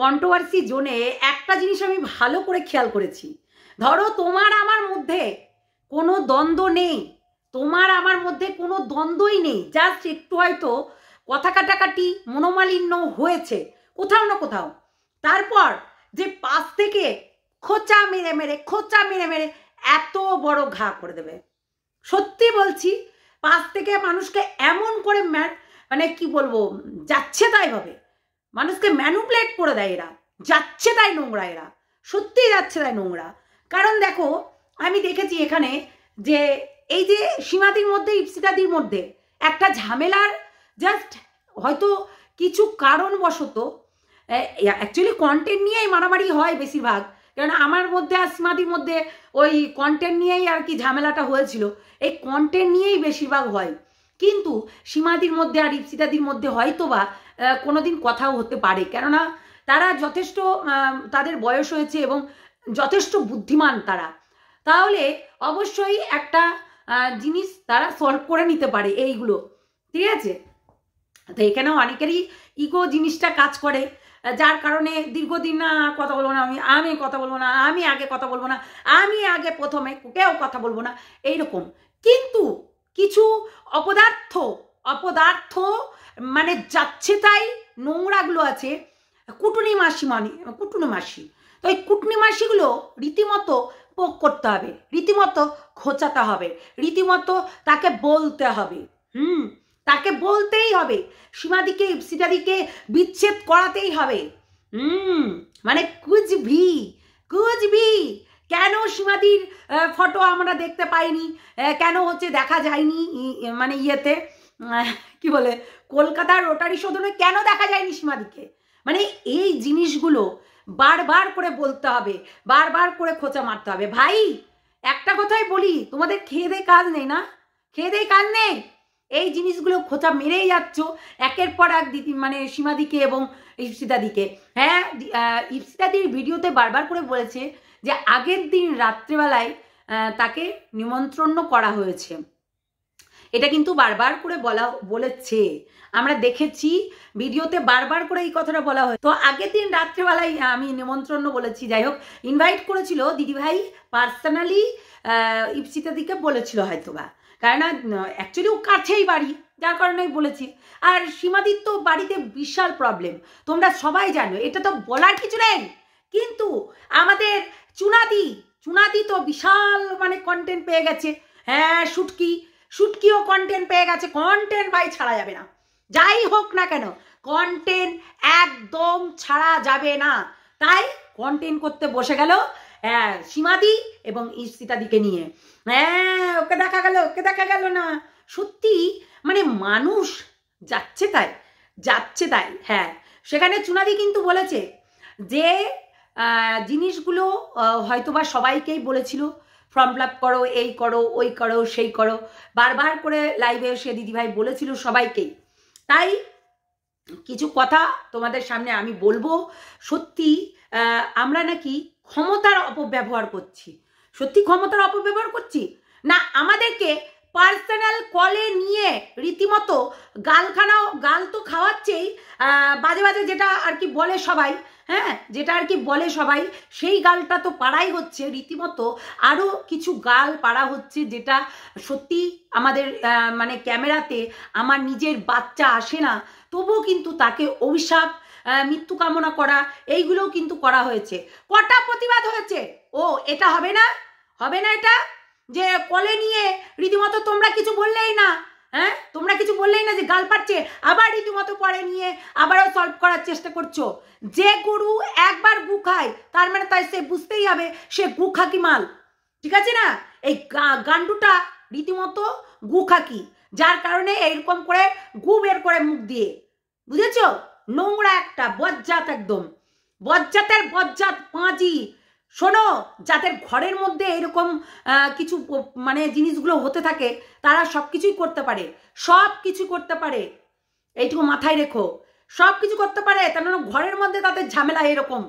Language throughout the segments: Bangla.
কন্ট্রোভার্সি জোনে একটা জিনিস আমি ভালো করে খেয়াল করেছি। ধরো তোমার আমার মধ্যে কোনো দ্বন্দ্ব নেই, তোমার আমার মধ্যে কোনো দ্বন্দ্বই নেই, জাস্ট একটু হয়তো কথা কাটাকাটি মনোমালিন্য হয়েছে কোথাও না কোথাও, তারপর যে পাশ থেকে খোঁচা মেরে মেরে এত বড় ঘা করে দেবে। সত্যি বলছি, পাশ থেকে মানুষকে এমন করে মানে কি বলবো, যাচ্ছে তাই ভাবে মানুষকে ম্যানুপুলেট করে দেয় এরা, যাচ্ছে তাই নোংরা, এরা সত্যি যাচ্ছে তাই নোংরা। কারণ দেখো, আমি দেখেছি এখানে যে এই যে সীমাদির মধ্যে ইপসিতাদির মধ্যে একটা ঝামেলার জাস্ট হয়তো কিছু কারণবশত, অ্যাকচুয়ালি কন্টেন্ট নিয়েই মারামারি হয় বেশিরভাগ, কারণ আমার মধ্যে আর সীমাদির মধ্যে ওই কন্টেন্ট নিয়েই আর কি ঝামেলাটা হয়েছিল, এই কন্টেন্ট নিয়েই বেশিরভাগ হয়। কিন্তু সীমাদির মধ্যে আর ইপসিতাদির মধ্যে হয়তো বা কোনোদিন কথাও হতে পারে, কেননা তারা যথেষ্ট তাদের বয়স হয়েছে এবং যথেষ্ট বুদ্ধিমান তারা, তাহলে অবশ্যই একটা জিনিস তারা সলভ করে নিতে পারে এইগুলো, ঠিক আছে। তো এখানেও অনেকেরই ইগো জিনিসটা কাজ করে, যার কারণে দীর্ঘদিন না কথা বলবো না, আমি কথা বলবো না, আমি আগে কথা বলবো না, আমি আগে প্রথমে কেউ কথা বলবো না, এইরকম। কিন্তু কিছু অপদার্থ মানে যাচ্ছে তাই নোংরাগুলো আছে, কুটুনি মাসি, তো এই কুটনি মাসিগুলো রীতিমতো পোক করতে হবে, রীতিমতো খোঁচাতে হবে, রীতিমতো তাকে বলতে হবে, তাকে বলতেই হবে, সীমাদিকে ইপসিতাদিকে বিচ্ছেদ করাতেই হবে। মানে কুচভি কেন সীমাদির ফটো আমরা দেখতে পাইনি, কেন হচ্ছে দেখা যায়নি, মানে ইয়েতে কি বলে কলকাতার রোটারি সদনে কেন দেখা যায়নি সীমাদিকে, মানে এই জিনিসগুলো বারবার করে বলতে হবে, বারবার করে খোঁচা মারতে হবে। ভাই একটা কথাই বলি, তোমাদের খেয়ে দেয়ে কাজ নেই না, খেয়ে দেয়ে কাজ নেই, এই জিনিসগুলো খোঁচা মেরেই যাচ্ছ একের পর এক মানে সীমাদিকে এবং ইপসিতাদিকে। হ্যাঁ, ইপসিতাদির ভিডিওতে বারবার করে বলেছে যে আগের দিন রাত্রেবেলায় তাকে নিমন্ত্রণ করা হয়েছে, এটা কিন্তু বারবার করে বলেছে, আমরা দেখেছি ভিডিওতে বারবার করে এই কথাটা বলা হয়। তো আগের দিন রাত্রেবেলায় আমি নিমন্ত্রণ বলেছি, যাই হোক ইনভাইট করেছিল দিদিভাই পার্সোনালি, ইপসিতাদিকে বলেছিল হয়তোবা, কারণ অ্যাকচুয়ালি ও কাছেই বাড়ি, যার কারণে বলেছি। আর সীমাদির তো বাড়িতে বিশাল প্রবলেম, তোমরা সবাই জানো, এটা তো বলার কিছু নেই। কিন্তু আমাদের চুনাদি তো বিশাল মানে কন্টেন্ট পেয়ে গেছে। হ্যাঁ, শুটকিও কন্টেন্ট পেয়ে গেছে, কন্টেন্ট ভাই ছাড়া যাবে না, যাই হোক না কেন কন্টেন্ট একদম ছাড়া যাবে না, তাই কন্টেন্ট করতে বসে গেল সীমাদি এবং ইপসিতাদিকে নিয়ে। হ্যাঁ, ওকে দেখা গেল না, সত্যি মানে মানুষ যাচ্ছে তাই। হ্যাঁ, সেখানে চুনাদি কিন্তু বলেছে যে জিনিসগুলো হয়তোবা সবাইকেই বলেছিল, ফর্ম ফিল আপ করো, এই করো, ওই করো, সেই করো, বারবার করে লাইভে এসে দিদিভাই বলেছিল সবাইকেই। তাই কিছু কথা তোমাদের সামনে আমি বলবো, সত্যি আমরা নাকি ক্ষমতার অপব্যবহার করছি, সত্যি ক্ষমতার অপব্যবহার করছি না, আমাদেরকে পার্সোনাল কলে নিয়ে রীতিমতো গাল তো খাওয়াচ্ছেই, বাজে যেটা আর কি বলে সবাই, হ্যাঁ, যেটা আর কি বলে সবাই, সেই গালটা তো পাড়াই হচ্ছে, রীতিমতো আরও কিছু গাল পাড়া হচ্ছে, যেটা সত্যি আমাদের মানে ক্যামেরাতে আমার নিজের বাচ্চা আসে না, তবুও কিন্তু তাকে অভিশাপ, মৃত্যু কামনা করা, এইগুলোও কিন্তু করা হয়েছে। কটা প্রতিবাদ হয়েছে, এটা হবে না এটা, যে কলে নিয়ে রীতিমতো তোমরা কিছু বললেই না, হ্যাঁ, তোমরা কিছু বললেই না, যে গাল পাচ্ছে, আবার রীতিমতো পরে নিয়ে আবারও সলভ করার চেষ্টা করছো। যে গরু একবার গু খায় তার মানে তাই সে বুঝতেই হবে সে গু খাকি মাল, ঠিক আছে না? এই গান্ডুটা রীতিমতো গু খাকি, যার কারণে এরকম করে গু বের করে মুখ দিয়ে, বুঝেছো? নোংরা একটা বজ্জাত, একদম বজ্জাত পাঁজি। শোনো, যাদের ঘরের মধ্যে এরকম কিছু মানে জিনিসগুলো হতে থাকে, তারা সব কিছুই করতে পারে, এইটুকু মাথায় রেখো, সব কিছু করতে পারে, তার মানে ঘরের মধ্যে তাদের ঝামেলা এরকম,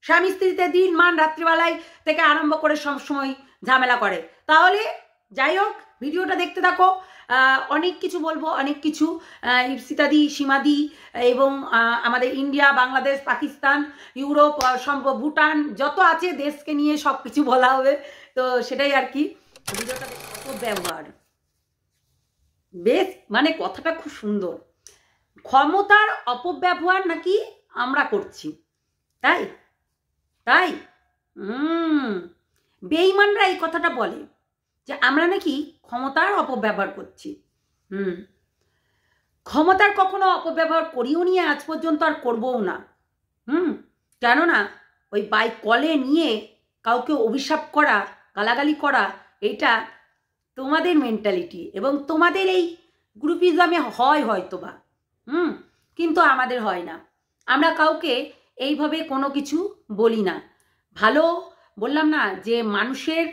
স্বামী স্ত্রীতে দিন মান রাত্রিবেলায় থেকে আরম্ভ করে সবসময় ঝামেলা করে। তাহলে যাই হোক, ভিডিওটা দেখতে থাকো, অনেক কিছু বলবো, অনেক কিছু ইপসিতাদি, সীমাদি এবং আমাদের ইন্ডিয়া, বাংলাদেশ, পাকিস্তান, ইউরোপ, ভুটান যত আছে দেশকে নিয়ে সব কিছু বলা হবে। তো সেটাই আর কি। ভিডিওটা অপব্যবহার, বেশ মানে কথাটা খুব সুন্দর। ক্ষমতার অপব্যবহার নাকি আমরা করছি, তাই তাই বেঈমানরা এই কথাটা বলে যে আমরা নাকি ক্ষমতার অপব্যবহার করছি। ক্ষমতার কখনো অপব্যবহার করিও নিয়ে আজ পর্যন্ত, আর করবও না। কেননা ওই বাই কলে নিয়ে কাউকে অভিশাপ করা, গালাগালি করা, এটা তোমাদের মেন্টালিটি এবং তোমাদের এই গ্রুপিজমে হয় হয়তো বা, কিন্তু আমাদের হয় না। আমরা কাউকে এইভাবে কোনো কিছু বলি না। ভালো বললাম না যে মানুষের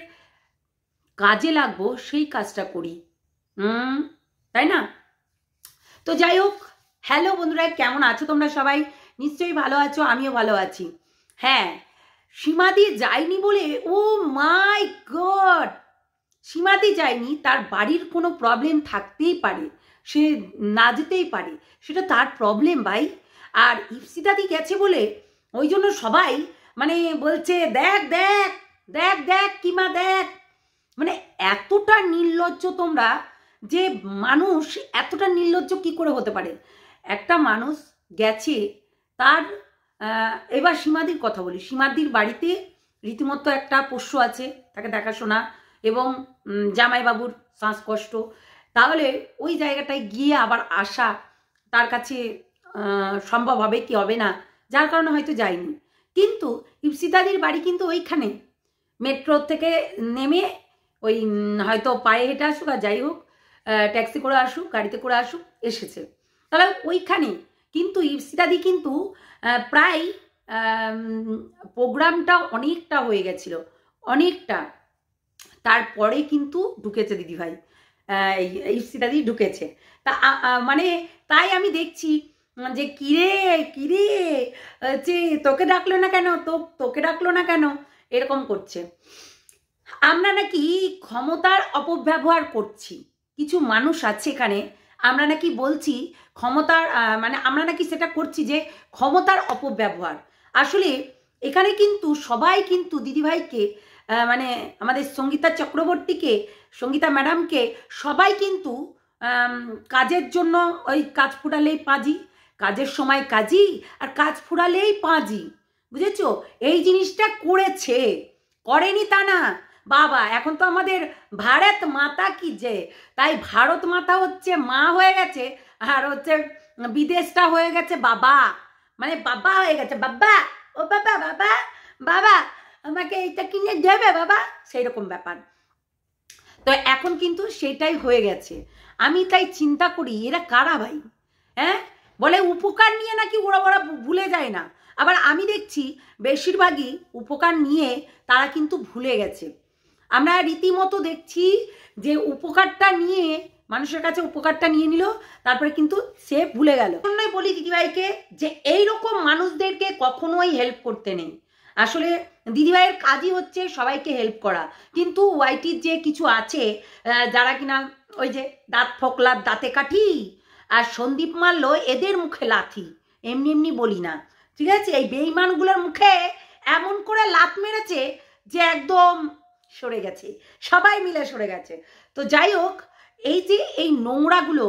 কাজে লাগবো, সেই কাজটা করি, তাই না? তো যাই হোক, হ্যালো বন্ধুরা, কেমন আছো তোমরা সবাই? নিশ্চয়ই ভালো আছো, আমিও ভালো আছি। হ্যাঁ, সীমাদি যায়নি বলে, ও মাই গড, সীমাদি যায়নি, তার বাড়ির কোনো প্রবলেম থাকতেই পারে, সে না যেতেই পারে, সেটা তার প্রবলেম ভাই। আর ইপসিতাদি গেছে বলে ওই জন্য সবাই মানে বলছে দেখ দেখ দেখ দেখ কিমা দেখ। মানে এতটা নির্লজ্জ তোমরা, যে মানুষ এতটা নির্লজ্জ কি করে হতে পারে? একটা মানুষ গেছে, তার এবার সীমাদির কথা বলি। সীমাদির বাড়িতে রীতিমতো একটা পোষ্য আছে, তাকে দেখাশোনা, এবং জামাইবাবুর শ্বাসকষ্ট। তাহলে ওই জায়গাটায় গিয়ে আবার আসা তার কাছে সম্ভব হবে কি হবে না, যার কারণে হয়তো যায়নি। কিন্তু ইপসিতাদির বাড়ি কিন্তু ওইখানে, মেট্রো থেকে নেমে ওই হয়তো পায়ে হেঁটে আসুক, আর যাই হোক ট্যাক্সি করে আসুক, গাড়িতে করে আসুক, এসেছে। তাহলে ওইখানে কিন্তু ইপসিতাদি কিন্তু প্রায় প্রোগ্রামটা অনেকটা হয়ে গেছিল, অনেকটা। তারপরে কিন্তু ঢুকেছে দিদিভাই, ইপসিতাদি ঢুকেছে। তা মানে তাই আমি দেখছি যে কিরে কিরে, যে তোকে ডাকলো না কেন, তোকে ডাকলো না কেন, এরকম করছে। আমরা নাকি ক্ষমতার অপব্যবহার করছি, কিছু মানুষ আছে এখানে, আমরা নাকি বলছি ক্ষমতার মানে আমরা নাকি সেটা করছি যে ক্ষমতার অপব্যবহার। আসলে এখানে কিন্তু সবাই কিন্তু দিদিভাইকে মানে আমাদের সঙ্গীতা চক্রবর্তীকে, সঙ্গীতা ম্যাডামকে সবাই কিন্তু কাজের জন্য, ওই কাজ ফুরালেই পাঁজি, কাজের সময় কাজই আর কাজ ফুরালেই পাঁজি, বুঝেছো? এই জিনিসটা করেছে, করেনি তা না বাবা। এখন তো আমাদের ভারত মাতা কি যে, তাই ভারত মাতা হচ্ছে মা হয়ে গেছে, আর হচ্ছে বিদেশটা হয়ে গেছে বাবা, মানে বাবা হয়ে গেছে, বাবা ও বাবা, বাবা বাবা আমাকে এইটা কিনে দেবে বাবা, সেই রকম ব্যাপার। তো এখন কিন্তু সেটাই হয়ে গেছে। আমি তাই চিন্তা করি এরা কারা ভাই? হ্যাঁ, বলে উপকার নিয়ে নাকি ওরা ভুলে যায় না, আবার আমি দেখছি বেশিরভাগই উপকার নিয়ে তারা কিন্তু ভুলে গেছে। আমরা রীতিমতো দেখছি যে উপকারটা নিয়ে, মানুষের কাছে উপকারটা নিয়ে নিল, তারপরে কিন্তু সে ভুলে গেল। জন্যই বলি দিদিভাইকে যে এইরকম মানুষদেরকে কখনোই হেল্প করতে নেই। আসলে দিদিভাইয়ের কাজই হচ্ছে সবাইকে হেল্প করা, কিন্তু ওয়াইটির যে কিছু আছে যারা কিনা ওই যে দাঁত ফোকলার দাঁতে কাঠি আর সন্দীপ মারলো এদের মুখে লাথি, এমনি এমনি বলি না, ঠিক আছে? এই বেঈমানগুলোর মুখে এমন করে লাথ মেরেছে যে একদম সরে গেছে, সবাই মিলে সরে গেছে। তো যাই হোক, এই যে এই নোংরাগুলো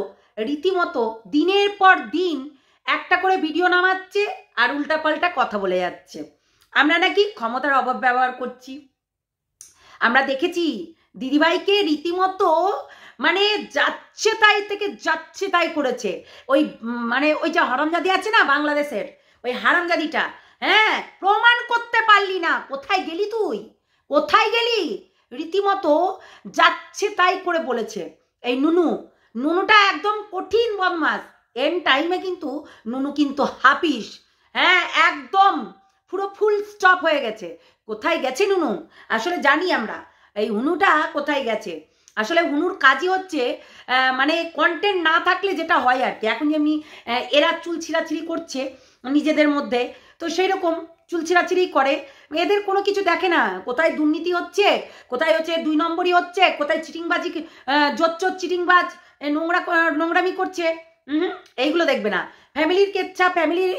রীতিমতো দিনের পর দিন একটা করে ভিডিও নামাচ্ছে আর উল্টাপাল্টা কথা বলে যাচ্ছে। আমরা নাকি ক্ষমতার অপব্যবহার করছি। আমরা দেখেছি দিদিভাইকে রীতিমতো মানে যাচ্ছে তাই থেকে যাচ্ছে তাই করেছে। ওই মানে ওই যে হারামজাদি আছে না বাংলাদেশের, ওই হারামজাদিটা, হ্যাঁ, প্রমাণ করতে পারলি না, কোথায় গেলি তুই, কোথায় গেলি? রীতিমতো যাচ্ছে তাই করে বলেছে। এই নুনুটা একদম কঠিন বদমাস। এন টাইমে কিন্তু নুনু কিন্তু হাপিস, হ্যাঁ, একদম পুরো ফুল স্টপ হয়ে গেছে। কোথায় গেছে নুনু আসলে জানি আমরা, এই হুনুটা কোথায় গেছে। আসলে হুনুর কাজই হচ্ছে মানে কন্টেন্ট না থাকলে যেটা হয় আর কি, এখন যেমনি এরা চুল ছিঁড়াছিঁড়ি করছে নিজেদের মধ্যে, তো সেই রকম চুল ছিঁড়াছিঁড়ি করে, এদের কোনো কিছু দেখে না, কোথায় দুর্নীতি হচ্ছে, কোথায় হচ্ছে 2 নম্বরই হচ্ছে, কোথায় চিটিংবাজি, জোচ্চোর চিটিংবাজ নোংরামি করছে, এইগুলো দেখবে না। ফ্যামিলির কেচ্ছা, ফ্যামিলির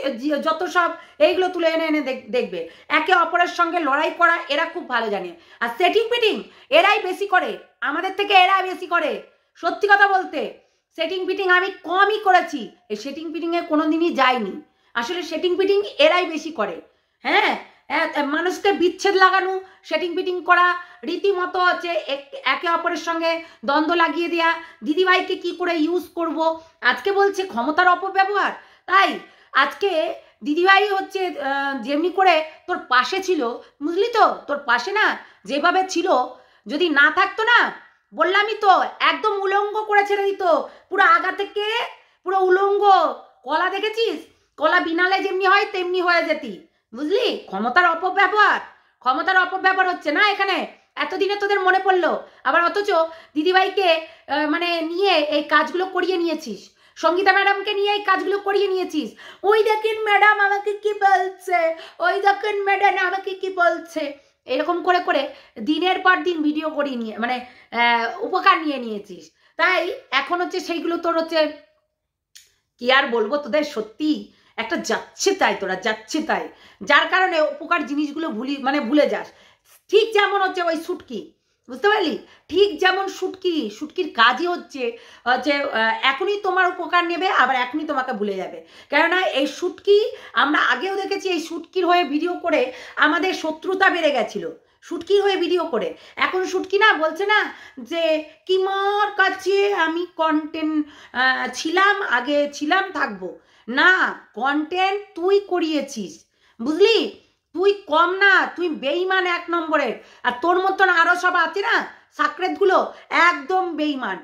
যত সব এইগুলো তুলে এনে এনে দেখবে। একে অপরের সঙ্গে লড়াই করা এরা খুব ভালো জানে। আর সেটিং পিটিং এরাই বেশি করে, আমাদের থেকে এরা বেশি করে। সত্যি কথা বলতে সেটিং পিটিং আমি কমই করেছি, এই সেটিং পিটিংয়ে কোনো দিনই যাইনি। আসলে সেটিং পিটিং এরাই বেশি করে। হ্যাঁ, মানুষকে বিচ্ছেদ লাগানো, সেটিং পিটিং করা, রীতিমতো হচ্ছে একে অপরের সঙ্গে দ্বন্দ্ব লাগিয়ে দেওয়া, দিদিভাইকে কি করে ইউজ করব। আজকে বলছে ক্ষমতার অপব্যবহার, তাই আজকে দিদিভাই হচ্ছে যেমনি করে তোর পাশে ছিল, বুঝলি তো, তোর পাশে না যেভাবে ছিল, যদি না থাকতো না বললামই তো একদম উলঙ্গ করে ছেড়ে দিত, পুরো আগা থেকে পুরো উলঙ্গ। কলা দেখেছিস, কলা বিনালে যেমনি হয় তেমনি হয়ে যেতি, বুঝলি। ক্ষমতার অপব্যবহার, ক্ষমতার অপব্যবহার হচ্ছে না এখানে। এতদিনে তোদের মনে পড়লো আবার, অথচ দিদিভাইকে মানে নিয়ে এই কাজগুলো করিয়ে নিয়েছিস, সঙ্গীতা ম্যাডামকে নিয়ে এই কাজগুলো করিয়ে নিয়েছিস। ওই দেখেন ম্যাডাম আমাকে কি বলছে, ওই দেখেন ম্যাডাম আমাকে কি বলছে, এরকম করে করে দিনের পর দিন ভিডিও করিয়ে নিয়ে মানে উপকার নিয়ে নিয়েছিস। তাই এখন হচ্ছে সেইগুলো তোর হচ্ছে কি আর বলবো, তোদের সত্যি একটা যাচ্ছে তাই, তোরা যাচ্ছে তাই, যার কারণে উপকার জিনিসগুলো ভুলে যাস। ঠিক যেমন হচ্ছে ওই শুটকি, বুঝতে পারলি, ঠিক যেমন শুটকির কাজই হচ্ছে এখনই তোমার উপকার নেবে, আবার এখনই তোমাকে ভুলে যাবে। কেননা এই শুটকি আমরা আগেও দেখেছি, এই শুটকির হয়ে ভিডিও করে আমাদের শত্রুতা বেড়ে গেছিল, শুটকির হয়ে ভিডিও করে। এখন শুটকি না বলছে না যে কিমার কাছে আমি কন্টেন্ট ছিলাম, আগে ছিলাম, থাকবো না। কন্টেন্ট তুই করিয়েছিস, বুঝলি, তুই কম না, তুই বেইমান এক নম্বরের। আর তোর মতন আরো সব আছে না সাকরেতগুলো, একদম বেইমান,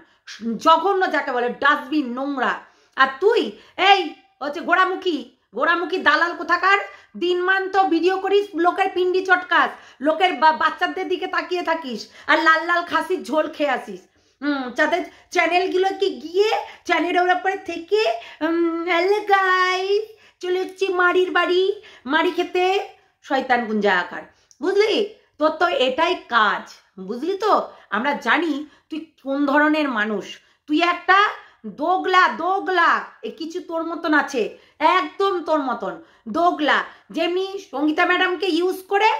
জঘন্য যাকে বলে, ডাস্টবিন, নোংরা। আর তুই এই হচ্ছে গোড়ামুখী দালাল কোথাকার, দিনমান তো ভিডিও করিস, লোকের পিন্ডি চটকাস, লোকের বাচ্চাদের দিকে তাকিয়ে থাকিস, আর লাল লাল খাসির ঝোল খেয়ে আসিস। যাদের চ্যানেলগুলোকে গিয়ে চ্যানেলের উপরে থেকে গাইস চলে এসছি মাড়ির বাড়ি, মাড়ি খেতে, শয়তান গুঞ্জা আকার, বুঝলি। তোর তো এটাই কাজ, বুঝলি তো। আমরা জানি তুই কোন ধরনের মানুষ, তুই একটা দোগলা কিছু তোর মতন আছে, একদম তোর মতন দোগলা। যেমনি সঙ্গীতা ম্যাডামকে ইউজ করে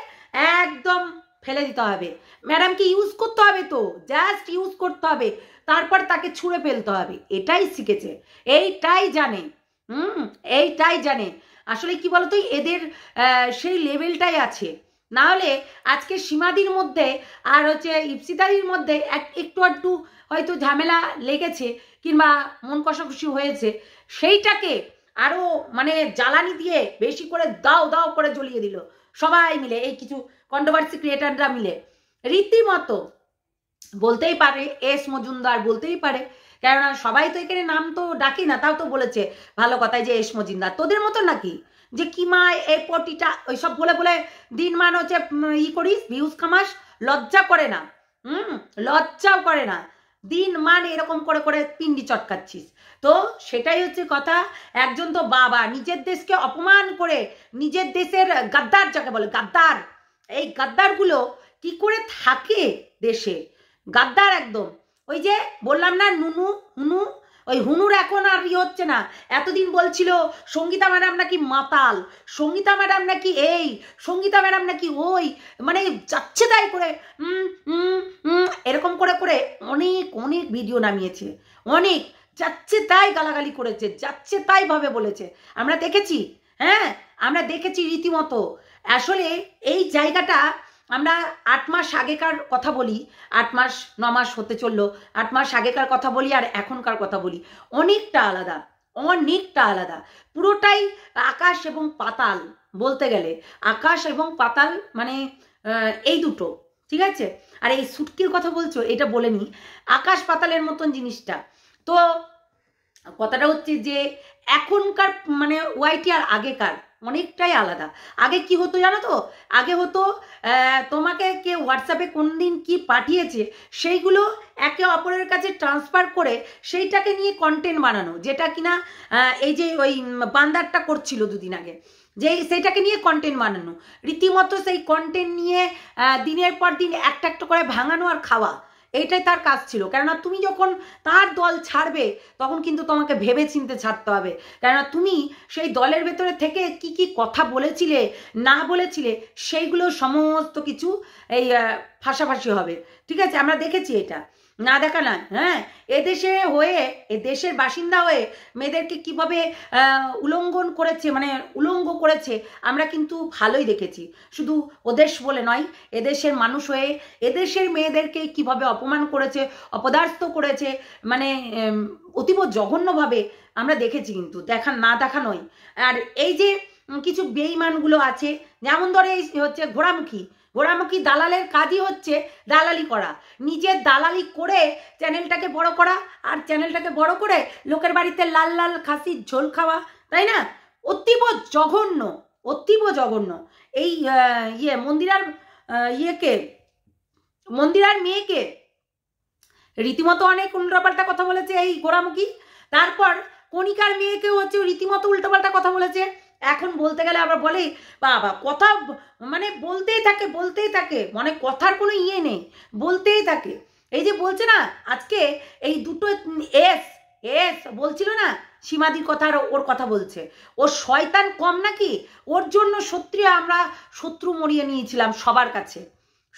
একদম ফেলে দিতে হবে, ম্যাডামকে ইউজ করতে হবে, তো জাস্ট ইউজ করতে হবে, তারপর তাকে ছুঁড়ে ফেলতে হবে। এটাই শিখেছে, এইটাই জানে, এইটাই জানে। আসলে কি বলতো, এদের সেই লেভেলটাই আছে। না হলে আজকে সীমাদির মধ্যে আর হচ্ছে ইপসিতাদির মধ্যে একটু হয়তো ঝামেলা লেগেছে কিংবা মন কষাকষি হয়েছে, সেইটাকে আরো মানে জ্বালানি দিয়ে বেশি করে দাও করে জ্বলিয়ে দিল সবাই মিলে, এই কিছু কন্ট্রোভার্সি ক্রিয়েটাররা মিলে। রীতিমতো বলতেই পারে এস মজুমদার, বলতেই পারে, কেননা সবাই তো এখানে নাম তো ডাকি না, তাও তো বলেছে ভালো কথায় যে এস মজুমদার। তোদের মতো নাকি যে কি মা এই পটিটা ওইসব বলে বলে দিন মান হচ্ছে করিস, ভিউজ কামাস, লজ্জা করে না, লজ্জাও করে না, দিন মান এরকম করে করে পিন্ডি চটকাচ্ছিস। তো সেটাই হচ্ছে কথা। একজন তো বাবা, নিজের দেশকে অপমান করে, নিজের দেশের গাদ্দার যাকে বলে, গাদ্দার, এই গাদ্দারগুলো কি করে থাকে দেশে, গাদ্দার একদম। ওই যে বললাম না হুনু, ওই হুনুর এখন আর হচ্ছে না। এতদিন বলছিল সঙ্গীতা ম্যাডাম নাকি মাতাল, সঙ্গীতা ম্যাডাম নাকি এই, সঙ্গীতা ম্যাডাম নাকি ওই, মানে যাচ্ছে তাই করে এরকম করে করে অনেক ভিডিও নামিয়েছে, অনেক যাচ্ছে তাই গালাগালি করেছে, যাচ্ছে তাই ভাবে বলেছে, আমরা দেখেছি। হ্যাঁ, আমরা দেখেছি রীতিমতো। আসলে এই জায়গাটা আমরা 8 মাস আগেকার কথা বলি, 8 মাস 9 মাস হতে চললো, 8 মাস আগেকার কথা বলি আর এখনকার কথা বলি, অনেকটা আলাদা, অনেকটা আলাদা, পুরোটাই আকাশ এবং পাতাল। বলতে গেলে আকাশ এবং পাতাল, মানে এই দুটো, ঠিক আছে। আর এই শুটকির কথা বলছো, এটা বলে নি, আকাশ পাতালের মতন জিনিসটা। তো কথাটা হচ্ছে যে এখনকার মানে ওয়াইটি আর আগেকার অনেকটাই আলাদা। আগে কি হতো জানো তো, আগে হতো তোমাকে কে হোয়াটসঅ্যাপে কোন দিন কি পাঠিয়েছে সেইগুলো একে অপরের কাছে ট্রান্সফার করে সেইটাকে নিয়ে কন্টেন্ট বানানো, যেটা কিনা এই যে ওই বান্দারটা করছিল দুদিন আগে, যে সেইটাকে নিয়ে কন্টেন্ট বানানো, রীতিমতো সেই কন্টেন্ট নিয়ে দিনের পর দিন একটা একটা করে ভাঙানো আর খাওয়া, এইটাই তার কাজ ছিল। কেননা তুমি যখন তার দল ছাড়বে তখন কিন্তু তোমাকে ভেবে চিনতে ছাড়তে হবে, কেননা তুমি সেই দলের ভেতরে থেকে কি কি কথা বলেছিলে না বলেছিলে সেইগুলো সমস্ত কিছু এই ফাঁসাফাঁসি হবে। ঠিক আছে, আমরা দেখেছি, এটা না দেখা না। হ্যাঁ, এদেশে হয়ে, এ দেশের বাসিন্দা হয়ে মেয়েদেরকে কিভাবে উলঙ্ঘন করেছে, মানে উলঙ্গ করেছে, আমরা কিন্তু ভালোই দেখেছি। শুধু ওদেশ বলে নয়, এদেশের মানুষ হয়ে এদেশের মেয়েদেরকে কিভাবে অপমান করেছে, অপদার্থ করেছে, মানে অতীব জঘন্যভাবে আমরা দেখেছি, কিন্তু দেখা না দেখা নয়। আর এই যে কিছু বেঈমানগুলো আছে, যেমন ধরে এই হচ্ছে ঘোড়ামুখী দালালের কাজই হচ্ছে দালালি করা, নিজের দালালি করে চ্যানেলটাকে বড় করা, আর চ্যানেলটাকে বড় করে লোকের বাড়িতে লাল লাল খাসির ঝোল খাওয়া, তাই না? অতীব জঘন্য। এই মন্দিরার মেয়েকে রীতিমতো অনেক উল্টোপাল্টা কথা বলেছে এই ঘোড়ামুখী। তারপর কণিকার মেয়েকেও হচ্ছে রীতিমতো উল্টোপাল্টা কথা বলেছে। এখন বলতে গেলে আবার বলে বাবা, কথা মানে বলতেই থাকে, মানে কথার কোনো ইয়ে নেই, বলতেই থাকে। এই যে বলছে না আজকে এই দুটো এস বলছিল না সীমাদির কথা, আর ওর কথা বলছে, ওর শয়তান কম নাকি? ওর জন্য সত্যি আমরা শত্রু মরিয়ে নিয়েছিলাম সবার কাছে।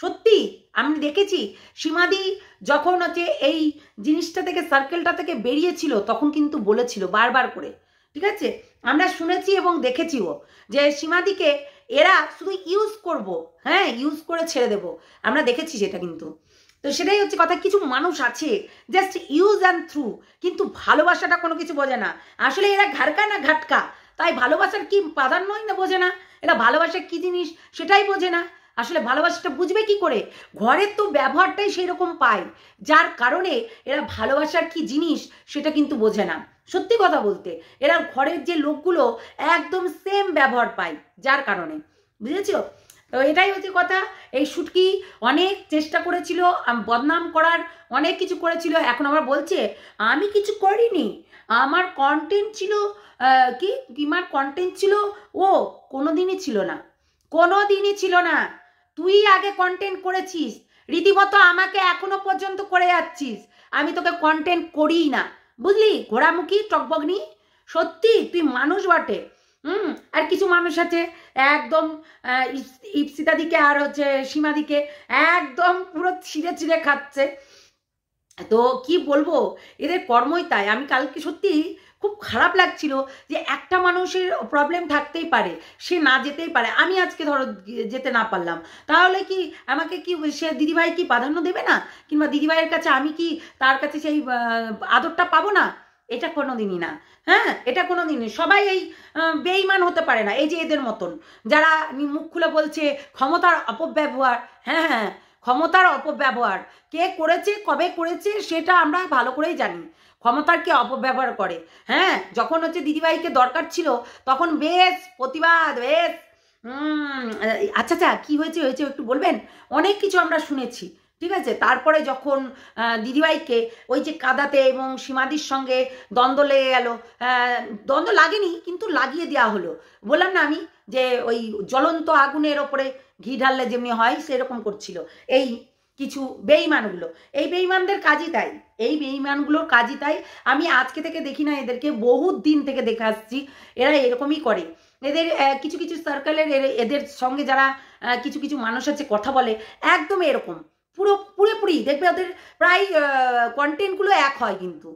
সত্যি আমি দেখেছি সীমাদি যখন হচ্ছে এই জিনিসটা থেকে, সার্কেলটা থেকে বেরিয়েছিল, তখন কিন্তু বলেছিল বারবার করে, ঠিক আছে, আমরা শুনেছি এবং দেখেছিও যে সীমাদিকে এরা শুধু ইউজ করব, হ্যাঁ, ইউজ করে ছেড়ে দেব, আমরা দেখেছি সেটা। কিন্তু তো সেটাই হচ্ছে কথা, কিছু মানুষ আছে জাস্ট ইউজ অ্যান্ড থ্রু, কিন্তু ভালোবাসাটা কোনো কিছু বোঝে না। আসলে এরা ঘাটকা না ঘাটকা, তাই ভালোবাসার কি প্রাধান্যই না বোঝে না, এরা ভালোবাসা কি জিনিস সেটাই বোঝে না। আসলে ভালোবাসাটা বুঝবে কি করে? ঘরের তো ব্যবহারটাই সেই রকম পায়, যার কারণে এরা ভালোবাসার কি জিনিস সেটা কিন্তু বোঝে না। সত্যি কথা বলতে, এরা ঘরের যে লোকগুলো একদম সেম ব্যবহার পায়, যার কারণে, বুঝেছো? তো এটাই হচ্ছে কথা। এই শুটকি অনেক চেষ্টা করেছিল বদনাম করার, অনেক কিছু করেছিল, এখন আবার বলছে আমি কিছু করিনি, আমার কন্টেন্ট ছিল কিমার কন্টেন্ট ছিল। ও কোনোদিনই ছিল না। তুই আগে কন্টেন্ট করেছিস, রীতিমতো আমাকে এখনো পর্যন্ত করে যাচ্ছিস, আমি তোকে কন্টেন্ট করিই না, বুঝলি ঘোড়ামুখী টকবগনি? সত্যি তুই মানুষ বটে। আর কিছু মানুষ আছে একদম ইপসিতাদিকে আর হচ্ছে সীমাদিকে একদম পুরো ছিঁড়ে খাচ্ছে। তো কি বলবো, এদের কর্মই তাই। আমি কালকে সত্যি খুব খারাপ লাগছিল যে একটা মানুষের প্রবলেম থাকতেই পারে, সে না যেতেই পারে। আমি আজকে ধরো যেতে না পারলাম, তাহলে কি আমাকে কি সে দিদিভাই কি প্রাধান্য দেবে না? কিংবা দিদিভাইয়ের কাছে আমি কি তার কাছে সেই আদরটা পাবো না? এটা কোনো দিনই না। হ্যাঁ, এটা কোনো দিনই। সবাই এই বেঈমান হতে পারে না, এই যে এদের মতন যারা মুখ খুলে বলছে ক্ষমতার অপব্যবহার। হ্যাঁ, ক্ষমতার অপব্যবহার কে করেছে, কবে করেছে সেটা আমরা ভালো করেই জানি। ক্ষমতার কে অপব্যবহার করে। হ্যাঁ, যখন হচ্ছে দিদিভাইকে দরকার ছিল তখন বেশ প্রতিবাদ, বেশ আচ্ছা কি হয়েছে একটু বলবেন? অনেক কিছু আমরা শুনেছি, ঠিক আছে। তারপরে যখন দিদিভাইকে ওই যে কাদাতে এবং সীমাদির সঙ্গে দ্বন্দ্ব লেগে গেল, দ্বন্দ্ব লাগেনি কিন্তু লাগিয়ে দেওয়া হলো। বললাম না আমি যে ওই জ্বলন্ত আগুনের ওপরে ঘি ঢাললে যেমনি হয় সেরকম করছিল এই কিছু বেঈমানগুলো। এই বেঈমানদের কাজই তাই, এই বেঈমানগুলোর কাজই তাই। আমি আজকে থেকে দেখি না এদেরকে, বহুত দিন থেকে দেখে আসছি এরা এরকমই করে। এদের কিছু কিছু সার্কেলের এদের সঙ্গে যারা কিছু কিছু মানুষ আছে কথা বলে একদম এরকম পুরোপুরি দেখবে ওদের প্রায় কন্টেন্টগুলো এক হয়, কিন্তু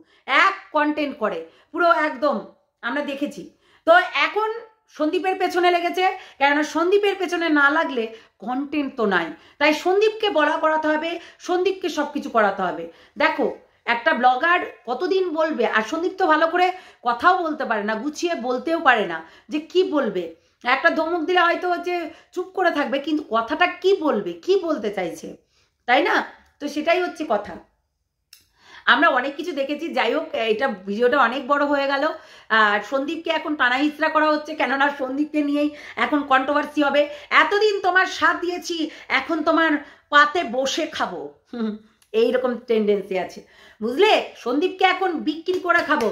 এক কন্টেন্ট করে পুরো একদম, আমরা দেখেছি। তো এখন সন্দীপের পেছনে লেগেছে, কেননা সন্দীপের পেছনে না লাগলে কন্টেন্ট তো নাই, তাই সন্দীপকে বলা করাতে হবে, সন্দীপকে সব কিছু করাতে হবে। দেখো একটা ব্লগার কতদিন বলবে, আর সন্দীপ তো ভালো করে কথাও বলতে পারে না, গুছিয়ে বলতেও পারে না যে কি বলবে। একটা ধমক দিলে হয়তো হচ্ছে চুপ করে থাকবে, কিন্তু কথাটা কি বলবে, কি বলতে চাইছে, তাই না? তো সেটাই হচ্ছে কথা। আমরা অনেক কিছু দেখেছি। যাই হোক, এটা ভিডিওটা অনেক বড় হয়ে গেল। আর সন্দীপকে এখন টানা হিচড়া করা হচ্ছে, কেননা সন্দীপকে নিয়েই এখন কন্ট্রোভার্সি হবে। এতদিন তোমার সাথ দিয়েছি, এখন তোমার পাতে বসে খাবো, এইরকম টেন্ডেন্সি আছে, বুঝলে? সন্দীপকে এখন বিক্রি করে খাবো।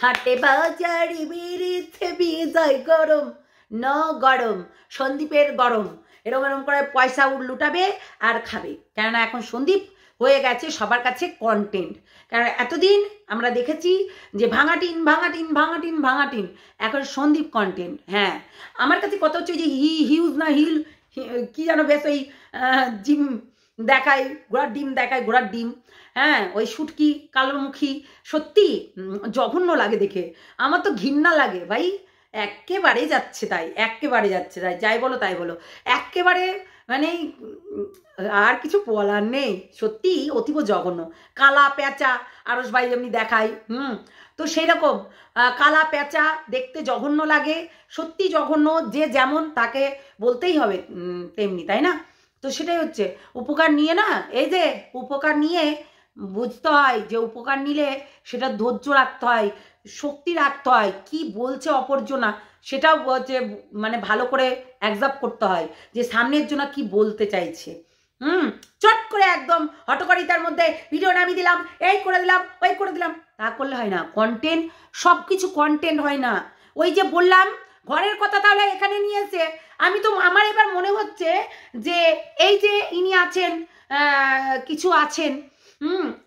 হাটে বাজারে বেড়েছে বিজয় গরম ন গরম, সন্দীপের গরম, এরকম করে পয়সা লুটাবে আর খাবে, কেননা এখন সন্দীপ হয়ে গেছে সবার কাছে কন্টেন্ট। কারণ এতদিন আমরা দেখেছি যে ভাঙাটিন ভাঙাটিন ভাঙাটিন ভাঙাটিন, এখন সন্দীপ কন্টেন্ট। হ্যাঁ, আমার কাছে কথা হচ্ছে যে হিউজ না হিল কি যেন বেশ ওই জিম দেখায়, ঘোড়ার ডিম দেখায়, ঘোড়ার ডিম। হ্যাঁ, ওই শুটকি কালোমুখী সত্যি জঘন্য লাগে দেখে, আমার তো ঘৃণা লাগে ভাই। একেবারে যাচ্ছে তাই, একেবারে যাচ্ছে তাই, যাই বলো তাই বলো, একেবারে মানে আর কিছু বলার নেই, সত্যি অতীব জঘন্য। কালা পেঁচা আরস ভাই এমনি দেখায়, তো সেই রকম কালা পেঁচা দেখতে জঘন্য লাগে, সত্যি জঘন্য। যে যেমন তাকে বলতেই হবে তেমনি, তাই না? তো সেটাই হচ্ছে উপকার নিয়ে না, এই যে উপকার নিয়ে বুঝতে হয় যে উপকার নিলে সেটা ধৈর্য রাখতে হয়, শক্তি রাখতে হয়, কি বলছে অপরজনা সেটাও হচ্ছে মানে ভালো করে অ্যাবজর্ব করতে হয় যে সামনের জন্য কি বলতে চাইছে। চট করে একদম হটকারিতার মধ্যে ভিডিও নামিয়ে দিলাম, এই করে দিলাম, ওই করে দিলাম, তা করলে হয় না। কন্টেন্ট, সব কিছু কন্টেন্ট হয় না। ওই যে বললাম ঘরের কথা তাহলে এখানে নিয়ে এসে আমি তো, আমার এবার মনে হচ্ছে যে এই যে ইনি আছেন, কিছু আছেন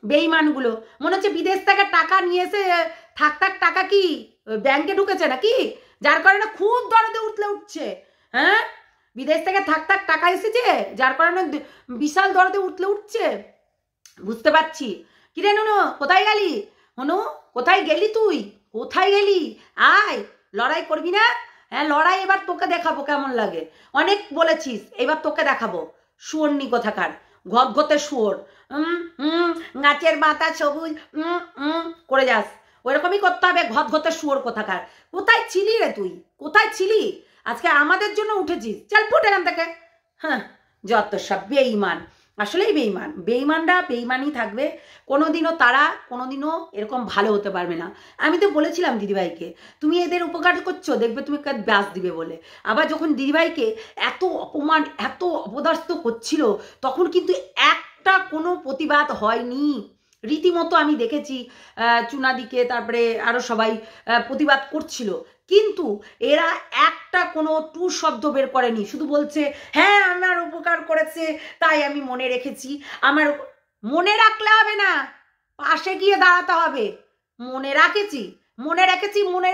বেঈমানগুলো, মনে হচ্ছে বিদেশ থেকে টাকা নিয়ে এসে থাক টাকা কি ব্যাংকে ঢুকেছে নাকি, যার কারণে খুব দরদে উঠছে। হ্যাঁ, বিদেশ থেকে থাক টাকা এসেছে, যার কারণে বিশাল দরদে উঠছে, বুঝতে পারছি। কিরে নুনু, কোথায় গেলি? হনু, কোথায় গেলি তুই? কোথায় গেলি? আয়, লড়াই করবি না? হ্যাঁ, লড়াই এবার তোকে দেখাবো কেমন লাগে। অনেক বলেছিস, এবার তোকে দেখাবো। শুয়োরনি কোথাকার, ঘতে শুয়োর, গাছের পাতা সবুজ করে যাস, ওইরকমই করতে হবে। ঘতে শুয়োর কোথাকার। কোথায় ছিলি রে তুই? কোথায় ছিলি? আজকে আমাদের জন্য উঠেছিস, চল ফুট এখান থেকে। হ্যাঁ, যত সব বেঈমান, আসলেই বেঈমান। বেঈমানরা বেঈমানই থাকবে, কোনোদিনও তারা কোনোদিনও এরকম ভালো হতে পারবে না। আমি তো বলেছিলাম দিদিভাইকে, তুমি এদের উপকার করছো, দেখবে তুমি ব্যাস দিবে বলে। আবার যখন দিদিভাইকে এত অপমান, এত অপদস্থ করছিল, তখন কিন্তু একটা কোনো প্রতিবাদ হয়নি। রীতিমতো আমি দেখেছি চুনাদিকে, তারপরে আরও সবাই প্রতিবাদ করছিল, কিন্তু এরা একটা কোনো টু শব্দ বের করেনি। শুধু বলছে হ্যাঁ আমার উপকার করেছে তাই আমি মনে রেখেছি। আমার মনে রাখলে হবে না, পাশে গিয়ে দাঁড়াতে হবে। মনে রেখেছি, মনে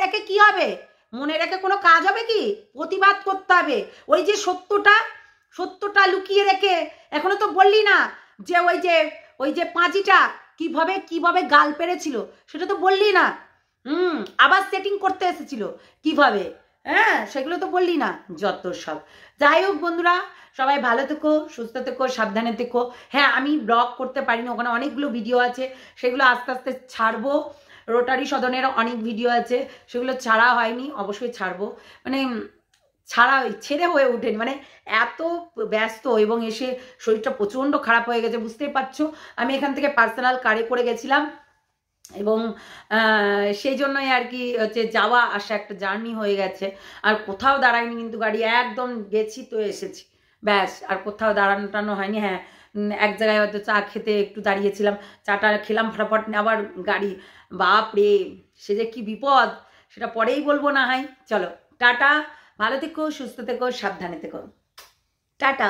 রেখে কি হবে? মনে রেখে কোনো কাজ হবে কি? প্রতিবাদ করতে হবে। ওই যে সত্যটা লুকিয়ে রেখে এখনো তো বললি না যে ওই যে পাঁজিটা কিভাবে গাল পেরেছিল, সেটা তো বললি না। আবার সেটিং করতে এসেছিল কিভাবে, হ্যাঁ সেগুলো তো বললি না, যত সব। যাই হোক বন্ধুরা, সবাই ভালো থেকো, সুস্থ থেকো, সাবধানে থেকো। হ্যাঁ, আমি ব্লগ করতে পারি না, ওখানে অনেকগুলো ভিডিও আছে, সেগুলো আস্তে আস্তে ছাড়বো। রোটারি সদনের অনেক ভিডিও আছে, সেগুলো ছাড়া হয়নি, অবশ্যই ছাড়বো। মানে ছেড়ে হয়ে ওঠেনি, মানে এত ব্যস্ত, এবং এসে শরীরটা প্রচণ্ড খারাপ হয়ে গেছে, বুঝতেই পারছো। আমি এখান থেকে পার্সোনাল কারে করে গেছিলাম, এবং সেই জন্যই আর কি হচ্ছে যাওয়া আসা একটা জার্নি হয়ে গেছে। আর কোথাও দাঁড়ায়নি কিন্তু গাড়ি, একদম গেছি তো এসেছি, ব্যাস। আর কোথাও দাঁড়ানো টানো হয়নি। হ্যাঁ, এক জায়গায় হয়তো চা খেতে একটু দাঁড়িয়েছিলাম, চাটা খেলাম ফটাফট, আবার গাড়ি, বাপ রে, সে যে কি বিপদ, সেটা পরেই বলবো না হয়। চলো টাটা, ভালো থেকো, সুস্থ থেকো, সাবধানে থেকো, টাটা।